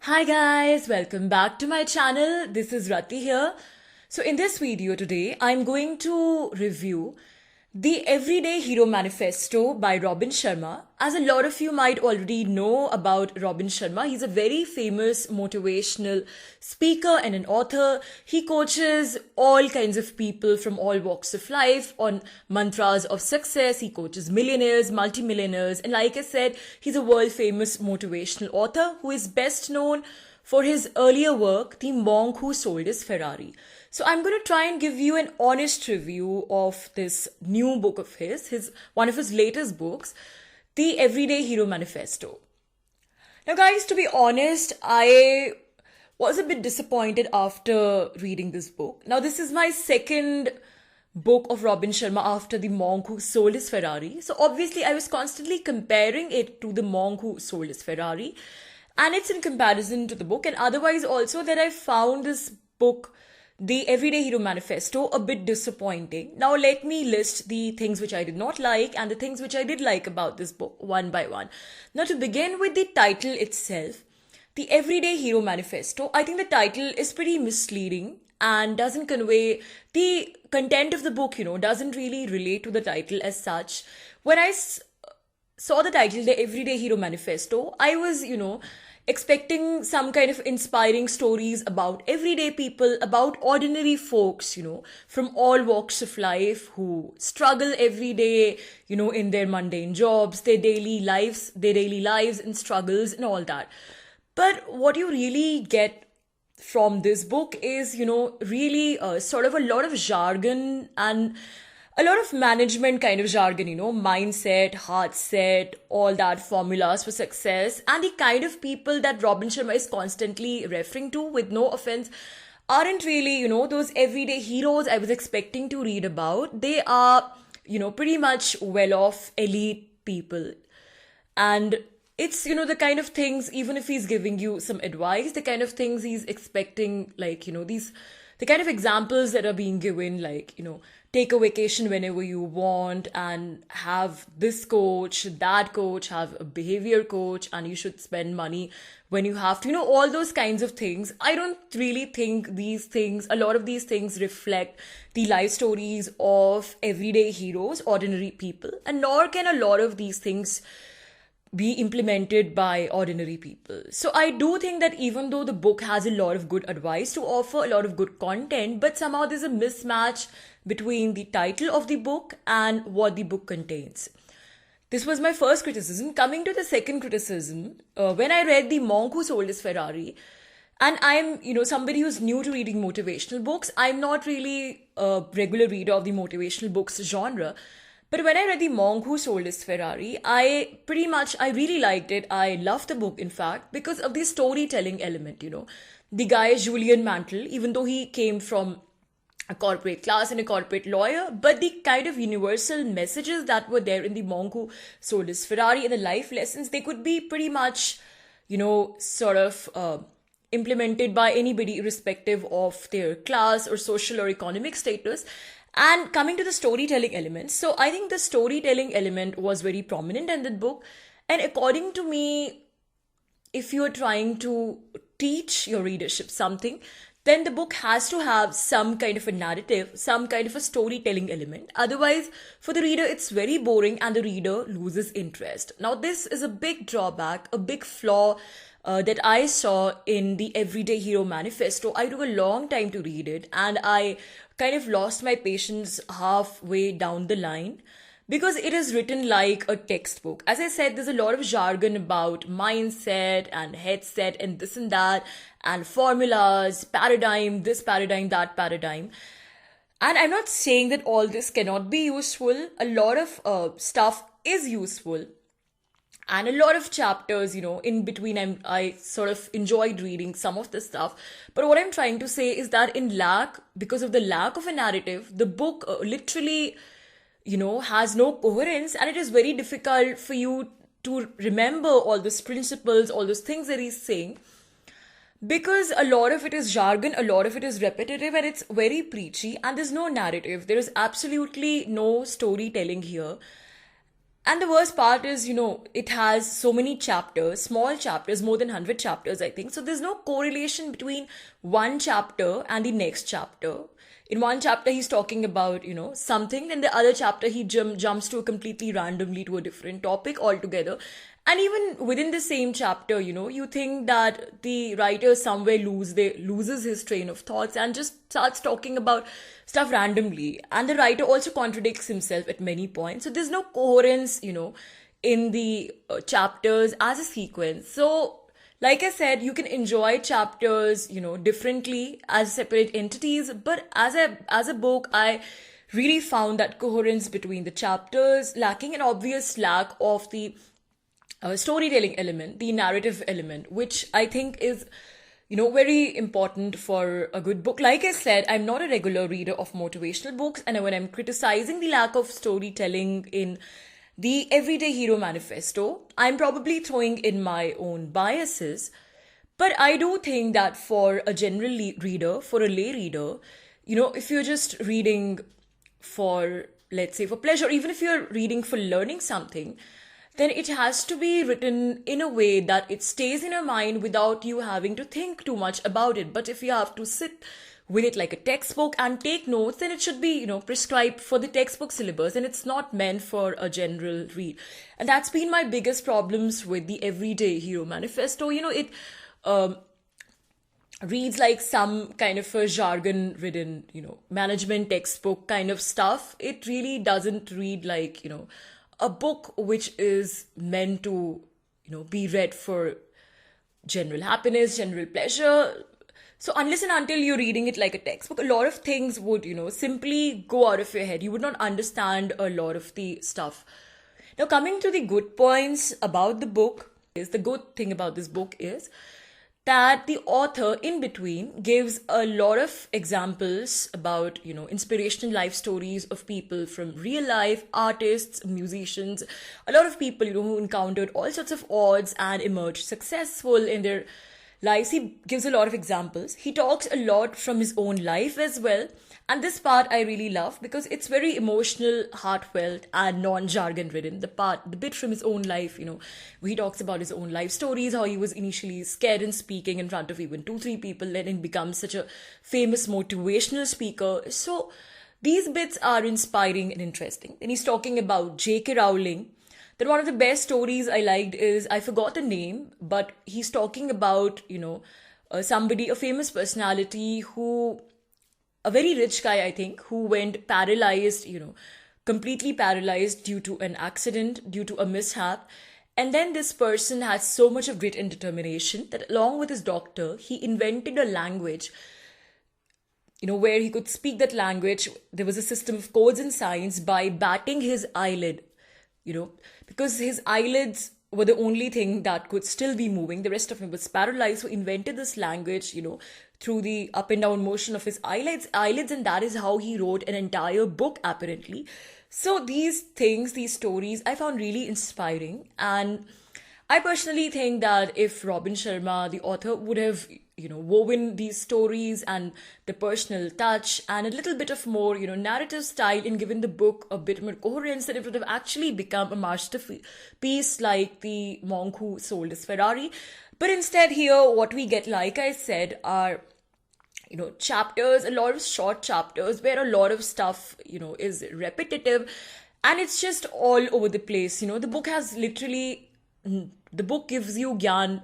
Hi guys, welcome back to my channel. This is Rati here. So in this video today, I'm going to review the Everyday Hero Manifesto by Robin Sharma. As a lot of you might already know about Robin Sharma, he's a very famous motivational speaker and an author. He coaches all kinds of people from all walks of life on mantras of success. He coaches millionaires, multimillionaires, and like I said, he's a world famous motivational author who is best known for his earlier work, The Monk Who Sold His Ferrari. So I'm going to try and give you an honest review of this new book of his one of his latest books, The Everyday Hero Manifesto. Now guys, to be honest, I was a bit disappointed after reading this book. Now this is my second book of Robin Sharma after The Monk Who Sold His Ferrari. So obviously I was constantly comparing it to The Monk Who Sold His Ferrari. And it's in comparison to the book, and otherwise also that I found this book, The Everyday Hero Manifesto, a bit disappointing. Now let me list the things which I did not like and the things which I did like about this book one by one. Now to begin with the title itself, The Everyday Hero Manifesto, I think the title is pretty misleading and doesn't convey the content of the book, doesn't really relate to the title as such. When I saw the title, The Everyday Hero Manifesto, I was, expecting some kind of inspiring stories about everyday people, about ordinary folks, from all walks of life who struggle every day, in their mundane jobs, their daily lives and struggles and all that. But what you really get from this book is, really sort of a lot of jargon and a lot of management kind of jargon, mindset, heart set, all that formulas for success. And the kind of people that Robin Sharma is constantly referring to, with no offense, aren't really, those everyday heroes I was expecting to read about. They are, pretty much well-off elite people. And it's, the kind of things, even if he's giving you some advice, the kind of things he's expecting, like, the kind of examples that are being given, like, take a vacation whenever you want and have this coach, that coach, have a behavior coach, and you should spend money when you have to, all those kinds of things. I don't really think a lot of these things reflect the life stories of everyday heroes, ordinary people, and nor can a lot of these things be implemented by ordinary people. So I do think that even though the book has a lot of good advice to offer, a lot of good content, but somehow there's a mismatch between the title of the book and what the book contains. This was my first criticism. Coming to the second criticism, when I read The Monk Who Sold His Ferrari, and I'm, somebody who's new to reading motivational books, I'm not really a regular reader of the motivational books genre. But when I read The Monk Who Sold His Ferrari, I really liked it. I loved the book, in fact, because of the storytelling element, The guy, Julian Mantle, even though he came from a corporate class and a corporate lawyer, but the kind of universal messages that were there in The Monk Who Sold His Ferrari and the life lessons, they could be pretty much, sort of implemented by anybody irrespective of their class or social or economic status. And coming to the storytelling elements, so I think the storytelling element was very prominent in that book. And according to me, if you're trying to teach your readership something, then the book has to have some kind of a narrative, some kind of a storytelling element. Otherwise, for the reader, it's very boring and the reader loses interest. Now, this is a big drawback, a big flaw that I saw in the Everyday Hero Manifesto. I took a long time to read it and I kind of lost my patience halfway down the line because it is written like a textbook. As I said, there's a lot of jargon about mindset and headset and this and that and formulas, paradigm, this paradigm, that paradigm. And I'm not saying that all this cannot be useful. A lot of stuff is useful. And a lot of chapters, in between, I sort of enjoyed reading some of the stuff. But what I'm trying to say is that because of the lack of a narrative, the book literally, has no coherence. And it is very difficult for you to remember all those principles, all those things that he's saying. Because a lot of it is jargon, a lot of it is repetitive, and it's very preachy. And there's no narrative. There is absolutely no storytelling here. And the worst part is, it has so many chapters, small chapters, more than 100 chapters, I think. So there's no correlation between one chapter and the next chapter. In one chapter, he's talking about, something. In the other chapter, he jumps to a completely randomly to a different topic altogether. And even within the same chapter, you think that the writer somewhere loses his train of thoughts and just starts talking about stuff randomly. And the writer also contradicts himself at many points. So there's no coherence, in the chapters as a sequence. So, like I said, you can enjoy chapters, differently as separate entities. But as a book, I really found that coherence between the chapters lacking, an obvious lack of the storytelling element, the narrative element, which I think is, very important for a good book. Like I said, I'm not a regular reader of motivational books, and when I'm criticizing the lack of storytelling in the Everyday Hero Manifesto, I'm probably throwing in my own biases. But I do think that for a general reader, for a lay reader, if you're just reading for, let's say, for pleasure, even if you're reading for learning something, then it has to be written in a way that it stays in your mind without you having to think too much about it. But if you have to sit with it like a textbook and take notes, then it should be, prescribed for the textbook syllabus, and it's not meant for a general read. And that's been my biggest problems with the Everyday Hero Manifesto. It reads like some kind of a jargon ridden, management textbook kind of stuff. It really doesn't read like, a book which is meant to, be read for general happiness, general pleasure. So unless and until you're reading it like a textbook, a lot of things would, simply go out of your head. You would not understand a lot of the stuff. Now, coming to the good points about the book, is the good thing about this book is that the author in between gives a lot of examples about, inspirational life stories of people from real life, artists, musicians, a lot of people, who encountered all sorts of odds and emerged successful in their lives. He gives a lot of examples. He talks a lot from his own life as well. And this part I really love because it's very emotional, heartfelt, and non-jargon ridden. The bit from his own life, where he talks about his own life stories, how he was initially scared in speaking in front of even 2-3 people, then he becomes such a famous motivational speaker. So these bits are inspiring and interesting. Then he's talking about J.K. Rowling. Then one of the best stories I liked is, I forgot the name, but he's talking about, somebody, a famous personality who, a very rich guy, I think, who went paralyzed, completely paralyzed due to an accident, due to a mishap. And then this person has so much of grit and determination that along with his doctor, he invented a language, where he could speak that language. There was a system of codes and signs by batting his eyelid, because his eyelids were the only thing that could still be moving. The rest of him was paralyzed. So invented this language, through the up and down motion of his eyelids, and that is how he wrote an entire book, apparently. So these things, these stories, I found really inspiring. And I personally think that if Robin Sharma, the author, would have, woven these stories and the personal touch and a little bit of more, narrative style and given the book a bit more coherence, then it would have actually become a masterpiece like the monk who sold his Ferrari. But instead here, what we get, like I said, are, chapters, a lot of short chapters where a lot of stuff, is repetitive and it's just all over the place. The book has literally, the book gives you gyan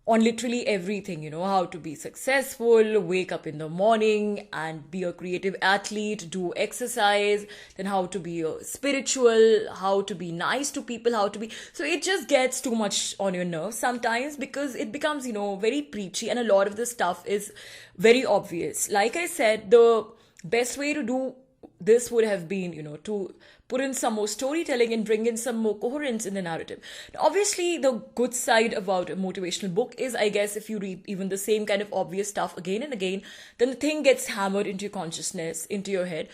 on literally everything, how to be successful, wake up in the morning and be a creative athlete, do exercise, then how to be spiritual, how to be nice to people, so it just gets too much on your nerves sometimes because it becomes, very preachy and a lot of the stuff is very obvious. Like I said, the best way to do this would have been, to put in some more storytelling and bring in some more coherence in the narrative. Now, obviously, the good side about a motivational book is, I guess, if you read even the same kind of obvious stuff again and again, then the thing gets hammered into your consciousness, into your head.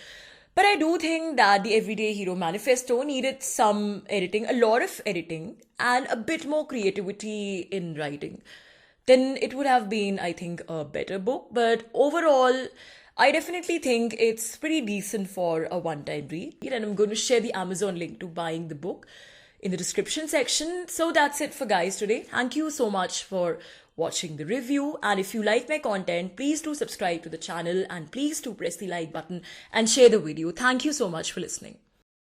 But I do think that the Everyday Hero Manifesto needed some editing, a lot of editing, and a bit more creativity in writing. Then it would have been, I think, a better book. But overall, I definitely think it's pretty decent for a one-time read, and I'm going to share the Amazon link to buying the book in the description section. So that's it for guys today. Thank you so much for watching the review, and if you like my content, please do subscribe to the channel and please do press the like button and share the video. Thank you so much for listening.